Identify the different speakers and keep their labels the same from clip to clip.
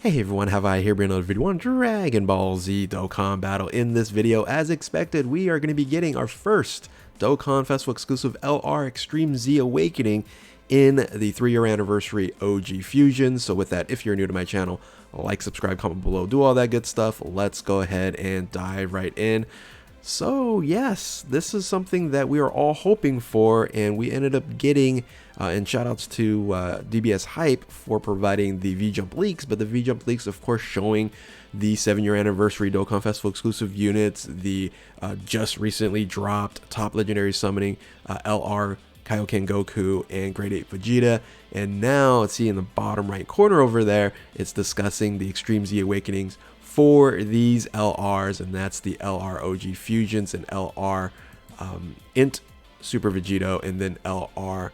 Speaker 1: Hey everyone, have I here bring another video on Dragon Ball Z Dokkan Battle. In this video, as expected, we are going to be getting our first Dokkan Festival exclusive LR Extreme Z Awakening in the 3-year anniversary OG Fusion. So with that, if you're new to my channel, like, subscribe, comment below, do all that good stuff. Let's go ahead and dive right in. So yes, this is something that we are all hoping for, and we ended up getting, and shoutouts to DBS Hype for providing the V-Jump leaks, but the V-Jump leaks of course showing the 7-year anniversary Dokkan Festival exclusive units, the just recently dropped top legendary summoning LR Kaio-Ken Goku and Grade 8 Vegeta, and now see in the bottom right corner over there, it's discussing the Extreme Z Awakenings for these LRs, and that's the LR OG Fusions and LR Int Super Vegito, and then LR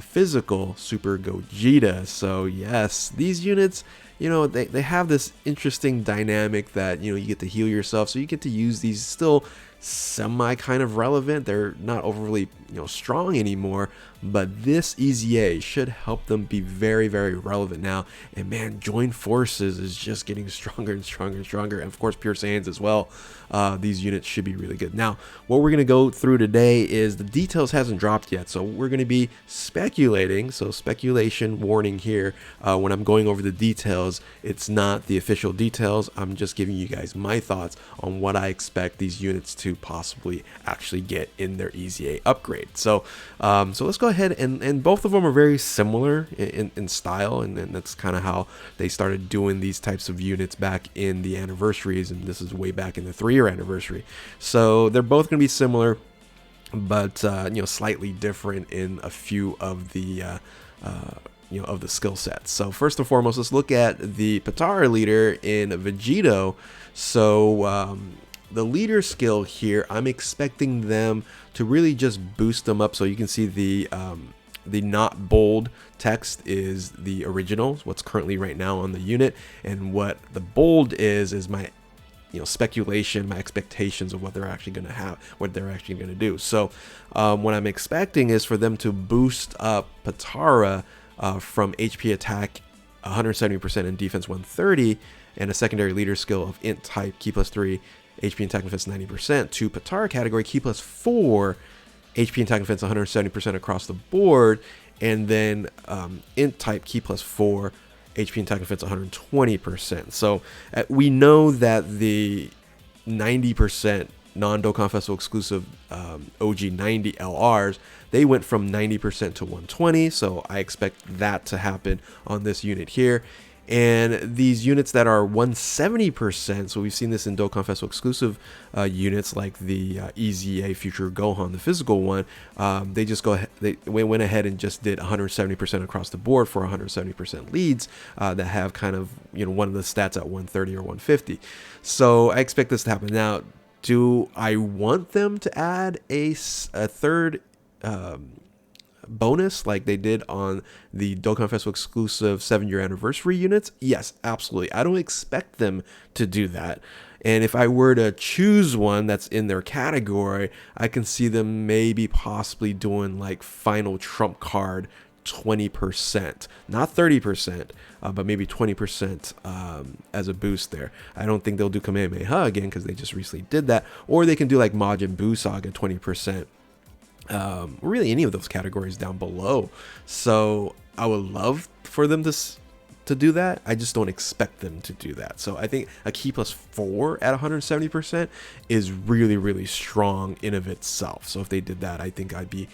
Speaker 1: Physical Super Gogeta. So yes, these units, you know, they have this interesting dynamic that, you know, you get to heal yourself, so you get to use these still semi kind of relevant. They're not overly, you know, strong anymore, but this EZA should help them be very, very relevant now. And man, Join Forces is just getting stronger and stronger and stronger, and of course Pure Saiyans as well. These units should be really good. Now what we're going to go through today is the details hasn't dropped yet, so we're going to be speculating. So speculation warning here, when I'm going over the details, it's not the official details. I'm just giving you guys my thoughts on what I expect these units to possibly actually get in their EZA upgrade. So so let's go ahead, and both of them are very similar in style, and that's kind of how they started doing these types of units back in the anniversaries, and this is way back in the 3-year anniversary. So they're both going to be similar, but you know, slightly different in a few of the you know, of the skill sets. So first and foremost, let's look at the Potara leader in Vegito. So the leader skill here, I'm expecting them to really just boost them up. So you can see the not bold text is the original, what's currently right now on the unit, and what the bold is my, you know, speculation, my expectations of what they're actually going to have, what they're actually going to do. So what I'm expecting is for them to boost up Potara from HP attack 170% and defense 130, and a secondary leader skill of int type key +3 HP and attack and defense 90%, to Potara category key +4 HP and attack and defense 170% across the board, and then int type key +4 HP and attack and defense 120%. So we know that the 90% non-Dokkan Festival exclusive OG 90 LRs, they went from 90% to 120, so I expect that to happen on this unit here. And these units that are 170%, so we've seen this in Dokkan Festival exclusive units like the EZA Future Gohan, the physical one, they just went ahead and just did 170% across the board for 170% leads that have kind of, you know, one of the stats at 130 or 150. So I expect this to happen. Now, do I want them to add a third bonus like they did on the Dokkan Festival exclusive 7-year anniversary units? Yes, absolutely. I don't expect them to do that. And if I were to choose one that's in their category, I can see them maybe possibly doing like final trump card 20%, not 30%, but maybe 20% as a boost there. I don't think they'll do Kamehameha again because they just recently did that, or they can do like Majin Buu Saga 20%. Really any of those categories down below. So I would love for them to do that. I just don't expect them to do that. So I think a key +4 at 170% is really, really strong in of itself. So if they did that, I think I'd be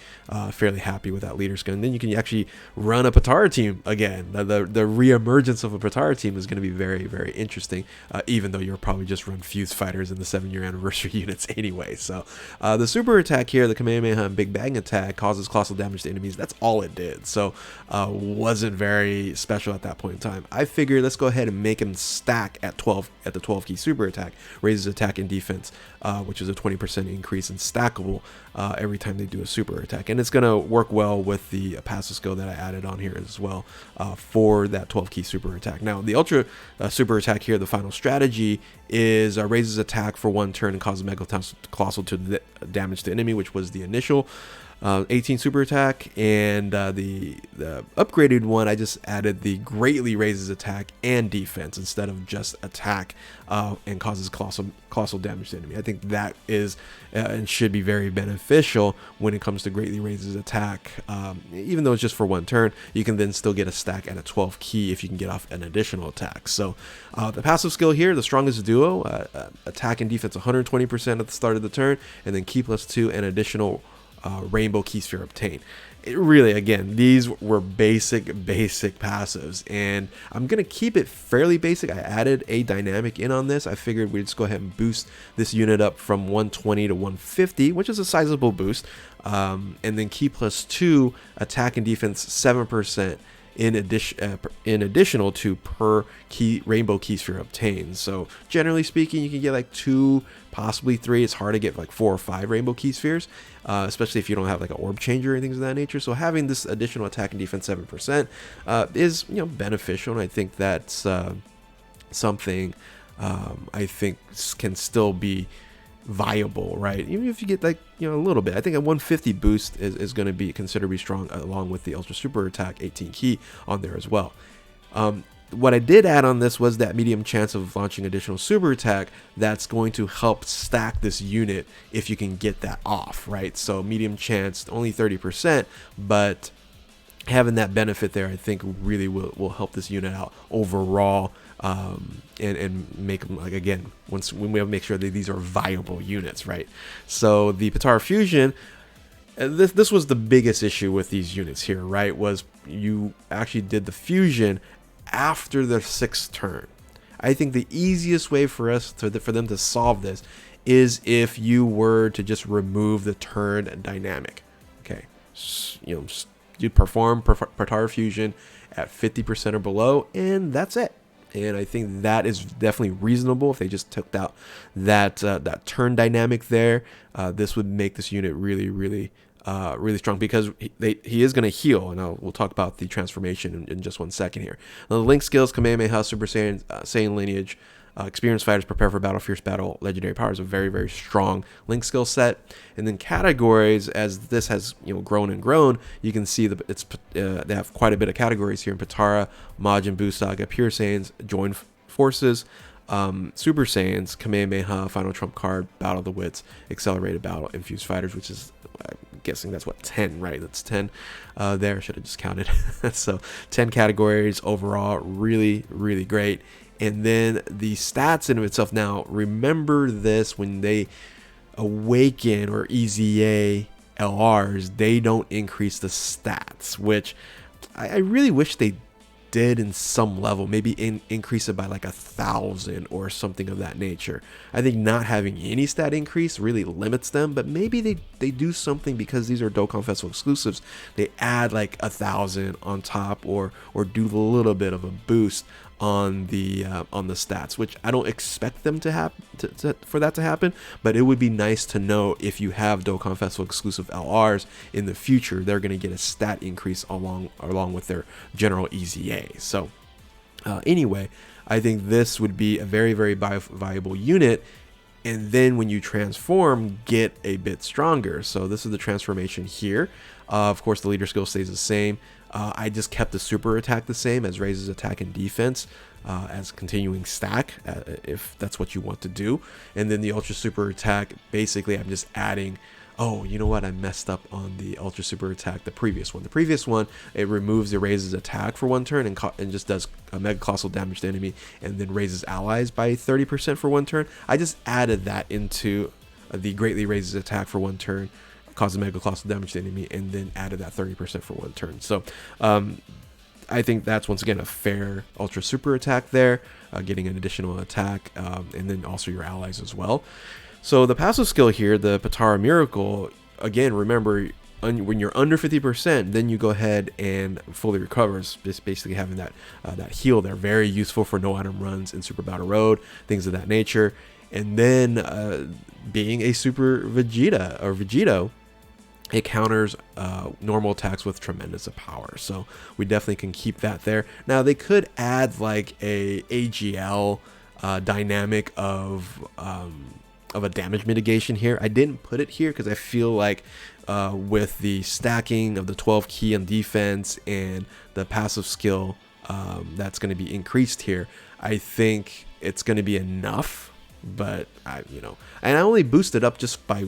Speaker 1: fairly happy with that leader skill. And then you can actually run a Potara team again. The re-emergence of a Potara team is going to be very, very interesting, even though you're probably just run Fused Fighters in the 7-year anniversary units anyway. So the super attack here, the Kamehameha and Big Bang attack, causes colossal damage to enemies. That's all it did. So wasn't very special at that point in time. I figured let's go ahead and make him stack at 12 at the 12 key super attack, raises attack and defense, which is a 20% increase and stackable every time they do a super attack, and it's going to work well with the passive skill that I added on here as well for that 12 key super attack. Now the ultra super attack here, the final strategy, is raises attack for 1 turn and causes mega colossal to damage to enemy, which was the initial. 18 super attack, and the upgraded one, I just added the greatly raises attack and defense instead of just attack and causes colossal damage to the enemy. I think that is and should be very beneficial when it comes to greatly raises attack. Even though it's just for one turn, you can then still get a stack at a 12 key if you can get off an additional attack. So the passive skill here, the strongest duo, attack and defense 120% at the start of the turn, and then key +2 and additional rainbow key sphere obtained. It really, again, these were basic passives, and I'm gonna keep it fairly basic. I added a dynamic in on this. I figured we'd just go ahead and boost this unit up from 120 to 150, which is a sizable boost, and then key +2 attack and defense 7% in additional to per key rainbow key sphere obtained. So generally speaking, you can get like 2, possibly 3. It's hard to get like 4 or 5 rainbow key spheres, especially if you don't have like an orb changer or things of that nature. So having this additional attack and defense 7% is, you know, beneficial, and I think that's something I think can still be viable, right? Even if you get like, you know, a little bit. I think a 150 boost is going to be considerably strong, along with the ultra super attack 18 key on there as well. What I did add on this was that medium chance of launching additional super attack that's going to help stack this unit if you can get that off, right? So medium chance, only 30%, but having that benefit there, I think really will help this unit out overall, and make them, like, again, when we have to make sure that these are viable units, right? So the Potara Fusion, this was the biggest issue with these units here, right? Was you actually did the fusion after the 6th turn. I think the easiest way for them to solve this is if you were to just remove the turn dynamic. Okay, you know, you perform Potara Fusion at 50% or below, and that's it. And I think that is definitely reasonable. If they just took out that turn dynamic there, this would make this unit really strong, because he is going to heal, and we'll talk about the transformation in just 1 second here. Now, the Link skills: Kamehameha, Super Saiyan, Saiyan lineage, experienced fighters prepare for battle, fierce battle, legendary powers. A very strong Link skill set. And then categories, as this has, you know, grown and grown, you can see that they have quite a bit of categories here in Potara: Majin Buu Saga, Pure Saiyans, Join Forces, Super Saiyans, Kamehameha, Final Trump Card, Battle of the Wits, Accelerated Battle, Infused Fighters, which is, I'm guessing that's what, 10, right? That's 10 there. Should have just counted. So 10 categories overall, really great. And then the stats in of itself. Now, remember this: when they awaken or EZA LRs, they don't increase the stats, which I really wish they did in some level. Maybe increase it by like 1,000 or something of that nature. I think not having any stat increase really limits them, but maybe they do something, because these are Dokkan Festival exclusives. They add like 1,000 on top, or do a little bit of a boost on the stats, which I don't expect them to have for that to happen, but it would be nice to know if you have Dokkan Festival exclusive LRs in the future, they're going to get a stat increase along with their general EZA. So anyway, I think this would be a very viable unit, and then when you transform, get a bit stronger. So this is the transformation here. Of course, the leader skill stays the same. I just kept the super attack the same, as raises attack and defense as continuing stack, if that's what you want to do. And then the ultra super attack, basically I'm just adding, oh, you know what, I messed up on the ultra super attack, the previous one. It removes the raises attack for 1 turn and just does a mega colossal damage to enemy, and then raises allies by 30% for 1 turn. I just added that into the greatly raises attack for 1 turn, causes mega colossal damage to enemy, and then added that 30% for 1 turn. So I think that's, once again, a fair ultra super attack there, getting an additional attack, and then also your allies as well. So the passive skill here, the Potara Miracle, again, remember, when you're under 50%, then you go ahead and fully recovers, just basically having that heal there. Very useful for no item runs in Super Battle Road, things of that nature. And then being a Super Vegeta or Vegito, it counters normal attacks with tremendous of power. So we definitely can keep that there. Now, they could add like a AGL dynamic of a damage mitigation here. I didn't put it here because I feel like with the stacking of the 12 key on defense and the passive skill that's going to be increased here, I think it's going to be enough. But and I only boosted up just by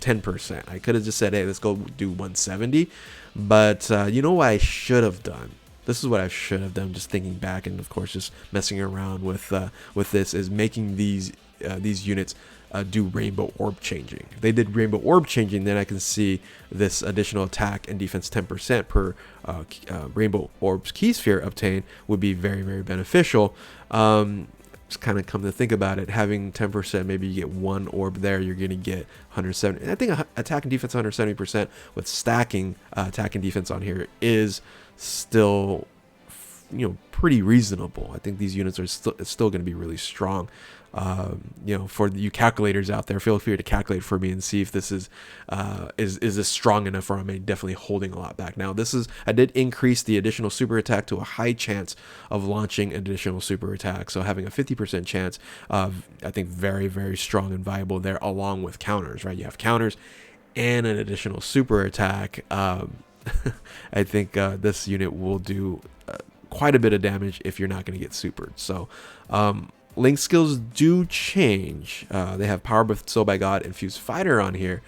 Speaker 1: 10%. I could have just said, hey, let's go do 170. But you know what I should have done? This is what I should have done, just thinking back, and of course just messing around with this, is making these units do rainbow orb changing. If they did rainbow orb changing, then I can see this additional attack and defense 10% per rainbow orbs key sphere obtained would be very, very beneficial. Just kind of come to think about it, having 10%, maybe you get one orb there, you're going to get 170. I think attack and defense 170% with stacking attack and defense on here is still pretty reasonable. I think these units are still going to be really strong. For you calculators out there, feel free to calculate for me and see if this is this strong enough, or am I definitely holding a lot back. Now I did increase the additional super attack to a high chance of launching additional super attack, so having a 50% chance of, I think, very, very strong and viable there, along with counters, right? You have counters and an additional super attack. I think this unit will do quite a bit of damage if you're not going to get supered. So Link skills do change. They have Power Bestow by God and Fused Fighter on here.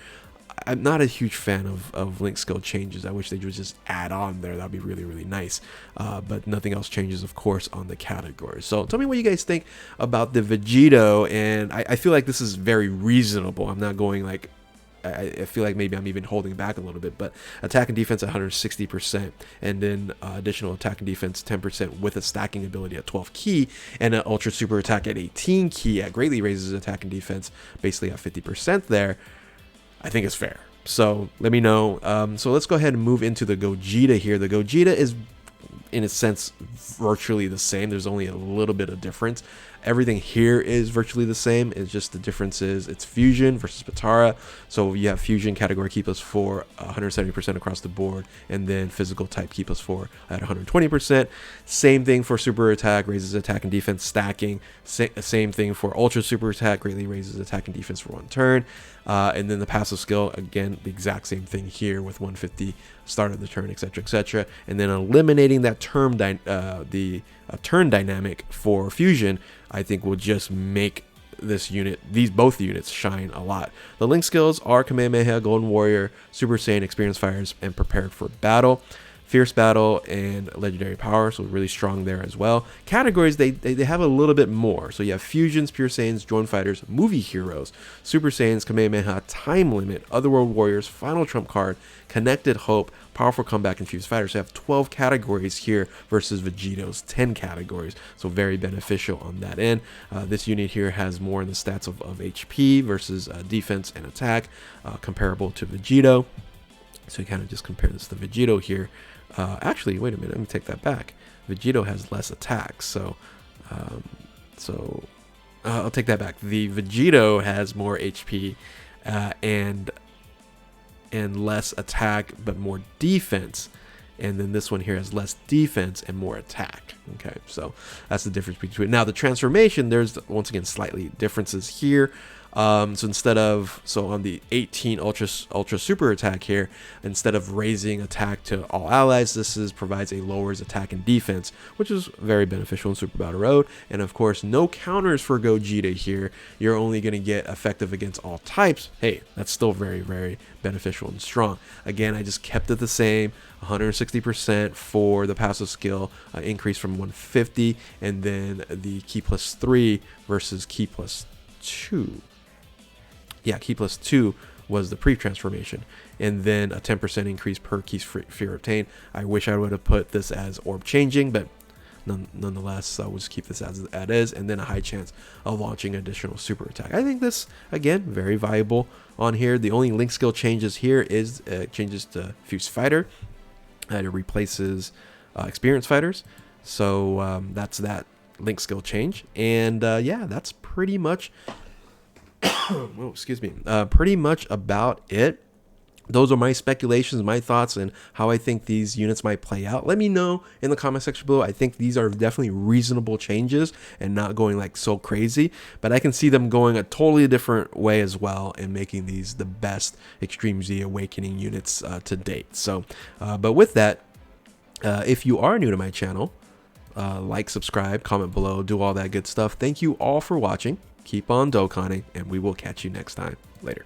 Speaker 1: I'm not a huge fan of Link skill changes. I wish they would just add on there. That'd be really, really nice. But nothing else changes, of course, on the categories. So tell me what you guys think about the Vegito. And I feel like this is very reasonable. I'm not going like, I feel like maybe I'm even holding back a little bit, but attack and defense at 160%, and then additional attack and defense 10% with a stacking ability at 12 key, and an ultra super attack at 18 key at greatly raises attack and defense basically at 50% there. I think it's fair. So let me know. So let's go ahead and move into the Gogeta here. The Gogeta is, in a sense, virtually the same. There's only a little bit of difference. Everything here is virtually the same. It's just the difference is it's fusion versus Patara. So you have fusion category key +4, 170% across the board, and then physical type key +4 at 120%. Same thing for super attack, raises attack and defense stacking. Same thing for ultra super attack, greatly raises attack and defense for 1 turn. And then the passive skill, again, the exact same thing here with 150 start of the turn, etc., etc. And then eliminating that turn dynamic for fusion, I think will just make this unit, both units shine a lot. The Link skills are Kamehameha, Golden Warrior, Super Saiyan, Experience Fires, and Prepared for Battle. Fierce Battle and Legendary Power, so really strong there as well. Categories, they have a little bit more. So you have Fusions, Pure Saiyans, Drone Fighters, Movie Heroes, Super Saiyans, Kamehameha, Time Limit, Otherworld Warriors, Final Trump Card, Connected Hope, Powerful Comeback, and Fused Fighters. So you have 12 categories here versus Vegito's 10 categories. So very beneficial on that end. This unit here has more in the stats of HP versus defense and attack, comparable to Vegito. So you kind of just compare this to Vegito here. Actually, wait a minute, let me take that back. Vegito has less attacks, so I'll take that back. The Vegito has more HP and less attack, but more defense. And then this one here has less defense and more attack. Okay, so that's the difference between. Now the transformation, there's once again slightly differences here. So instead of, on the 18 ultra super attack here, instead of raising attack to all allies, this provides a lowers attack and defense, which is very beneficial in Super Battle Road. And of course, no counters for Gogeta here. You're only going to get effective against all types. Hey, that's still very, very beneficial and strong. Again, I just kept it the same, 160% for the passive skill, increase from 150, and then the key +3 versus key +2. Yeah, key +2 was the pre-transformation, and then a 10% increase per key sphere obtained. I wish I would have put this as orb changing, but nonetheless, we'll just keep this as it is, and then a high chance of launching additional super attack. I think this, again, very viable on here. The only Link skill changes here is changes to Fused Fighter. It replaces Experience Fighters, so that's that Link skill change, and yeah, that's pretty much. Oh, excuse me. Pretty much about it those are my speculations, my thoughts, and how I think these units might play out. Let me know in the comment section below. I think these are definitely reasonable changes and not going like so crazy, but I can see them going a totally different way as well and making these the best Extreme Z Awakening units to date. So, but with that, if you are new to my channel, like, subscribe, comment below, do all that good stuff. Thank you all for watching. Keep on Dokkaning, and we will catch you next time. Later.